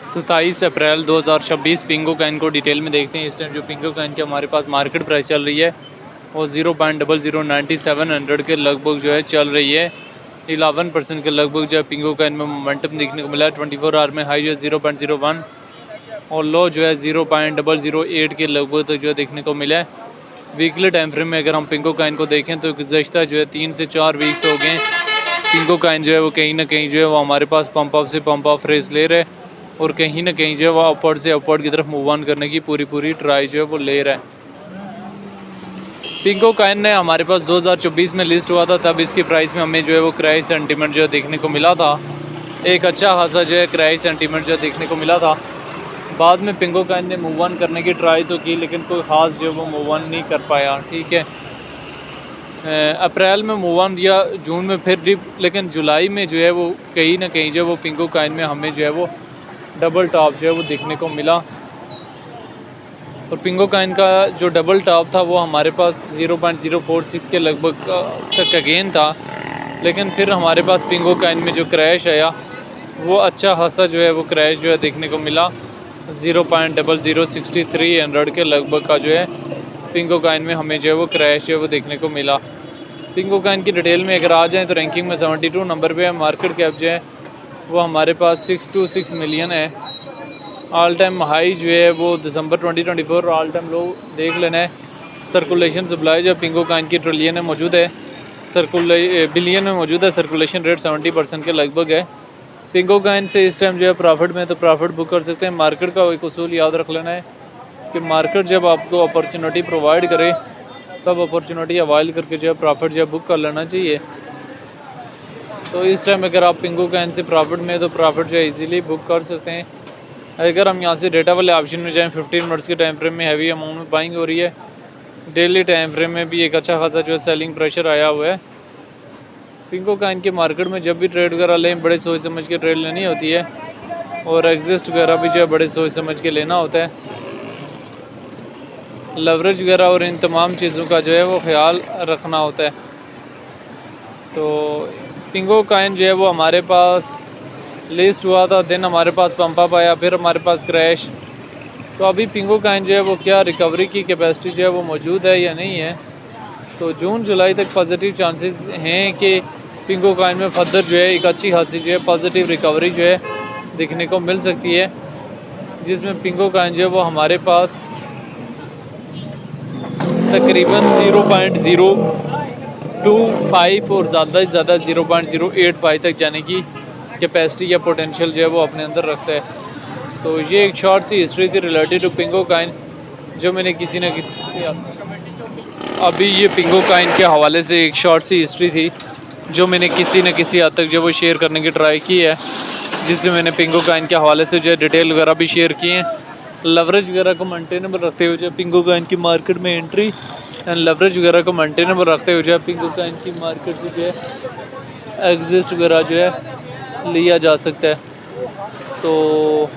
27 अप्रैल 2026 पिंगो coin को detail में देखते हैं। इस टाइम जो पिंगो कॉइन की हमारे पास मार्केट प्राइस चल रही है वो 0.0097 के लगभग जो है चल रही है। 11% के लगभग जो है पिंगो कॉइन में मोमेंटम देखने को मिला है। 24 आवर में हाई जो है 0.01 और लो जो है 0.008 के लगभग तक जो है देखने को मिला है। वीकली टाइम फ्रेम में अगर हम पिंगो कॉइन को देखें तो गुज़श्ता जो है 3 से 4 वीक्स हो गए पिंगो कॉइन जो है वो कहीं ना कहीं जो है वो हमारे पास पंप अप से पंप ऑफ रेस ले रहे और कहीं ना कहीं जो है वो अपवर्ड से अपवर्ड की तरफ मूव ऑन करने की पूरी ट्राई जो है वो ले रहा है। पिंगो कॉइन ने हमारे पास 2024 में लिस्ट हुआ था, तब इसकी प्राइस में हमें जो है वो क्रैश सेंटीमेंट जो है देखने को मिला था। एक अच्छा खासा जो है क्रैश सेंटीमेंट जो है देखने को मिला था। बाद में पिंगो कॉइन ने मूव ऑन करने की ट्राई तो की लेकिन कोई ख़ास जो है वो मूव ऑन नहीं कर पाया। ठीक है, अप्रैल में मूव ऑन दिया, जून में फिर डिप, लेकिन जुलाई में जो है वो कहीं ना कहीं जो है वो पिंगो कॉइन में हमें जो है वो डबल टॉप जो है वो देखने को मिला। और पिंगो कॉइन का जो डबल टॉप था वो हमारे पास 0.046 के लगभग तक का गेन था, लेकिन फिर हमारे पास पिंगो कॉइन में जो क्रैश आया वो अच्छा खासा जो है वो क्रैश जो है देखने को मिला। 0.0063 के लगभग का जो है पिंगो कॉइन में हमें जो है वो क्रैश जो है वो देखने को मिला। पिंगो कॉइन की डिटेल में अगर आ जाएँ तो रैंकिंग में 72 नंबर पे है। मार्केट कैप जो है वो हमारे पास 626 मिलियन है। ऑल टाइम हाई जो है वो दिसंबर 2024 और ऑल टाइम लो देख लेना है। सर्कुलेशन सप्लाई जो पिंगो कॉइन की ट्रिलियन में मौजूद है, बिलियन में मौजूद है। सर्कुलेशन रेट 70% के लगभग है। पिंगो कॉइन से इस टाइम जो है प्रॉफिट में तो प्रॉफिट बुक कर सकते हैं। मार्केट का एक उसूल याद रख लेना है कि मार्केट जब आपको अपॉर्चुनिटी प्रोवाइड करे तब अपॉर्चुनिटी अवाइल करके जो है प्रॉफिट जो है बुक कर लेना चाहिए। तो इस टाइम अगर आप पिंगो कॉइन से प्रॉफिट में तो प्रॉफिट जो है इजीली बुक कर सकते हैं। अगर हम यहाँ से डेटा वाले ऑप्शन में जाएँ 15 मिनट्स के टाइम फ्रेम में हैवी अमाउंट में बाइंग हो रही है। डेली टाइम फ्रेम में भी एक अच्छा खासा जो है सेलिंग प्रेशर आया हुआ है। पिंगो कॉइन के मार्केट में जब भी ट्रेड वगैरह लें बड़े सोच समझ के ट्रेड लेनी होती है और एग्जिस्ट वगैरह भी जो है बड़े सोच समझ के लेना होता है। लवरेज वगैरह और इन तमाम चीज़ों का जो है वो ख्याल रखना होता है। तो पिंगो कॉइन जो है वो हमारे पास लिस्ट हुआ था, दिन हमारे पास पंप अप आया, फिर हमारे पास क्रैश। तो अभी पिंगो कॉइन जो है वो क्या रिकवरी की कैपेसिटी जो है वो मौजूद है या नहीं है। तो जून जुलाई तक पॉजिटिव चांसेस हैं कि पिंगो कॉइन में फर्दर जो है एक अच्छी खासी जो है पॉजिटिव रिकवरी जो है देखने को मिल सकती है, जिसमें पिंगो कॉइन जो है वो हमारे पास तकरीबन 0.025 और ज़्यादा से ज़्यादा 0.085 तक जाने की कैपेसिटी या पोटेंशियल जो है वो अपने अंदर रखता है। तो ये एक शॉर्ट सी हिस्ट्री थी रिलेटेड टू पिंगो कॉइन जो मैंने किसी न किसी अभी ये पिंगो कॉइन के हवाले से एक शॉर्ट सी हिस्ट्री थी जो मैंने किसी न किसी हद तक जो वो शेयर करने की ट्राई की है, जिससे मैंने पिंगो कॉइन के हवाले से जो है डिटेल वगैरह भी शेयर किए हैं। लवरेज वगैरह को मेंटेनेबल रखते हुए जो पिंगो कॉइन की मार्केट में एंट्री एंड लवरेज वगैरह को मेंटेनेबल रखते हुए जो है पिंगो कॉइन की मार्केट से जो है एग्जिस्ट वगैरह जो है लिया जा सकता है। तो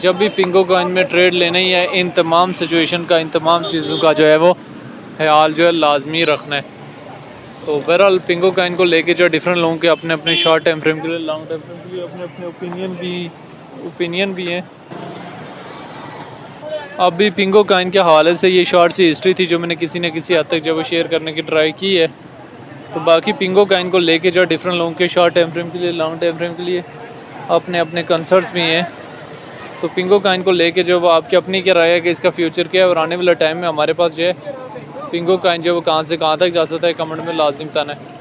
जब भी पिंगो कॉइन में ट्रेड लेना ही है इन तमाम सिचुएशन का, इन तमाम चीज़ों का जो है वो ख्याल जो है लाजमी रखना है। तो ओवरऑल पिंगो कॉइन को लेके जो डिफरेंट लोगों के अपने अपने शॉर्ट टाइम फ्रेम के लिए, लॉन्ग टाइम फ्रेम के लिए अपने अपने ओपिनियन भी हैं। अब भी पिंगो कॉइन के हवाले से ये शॉर्ट सी हिस्ट्री थी जो मैंने किसी न किसी हद तक जो वो शेयर करने की ट्राई की है। तो बाकी पिंगो कॉइन को लेके जो डिफरेंट लोगों के शॉर्ट टाइम फ्रेम के लिए, लॉन्ग टाइम फ्रेम के लिए अपने अपने कंसर्ट्स भी हैं। तो पिंगो कॉइन को लेके जो वो आपकी अपनी क्या राय है कि इसका फ्यूचर क्या है और आने वाले टाइम में हमारे पास जो है पिंगो कॉइन जो वो कहाँ से कहाँ तक जा सकता है, कमेंट में लाजिम बताना है।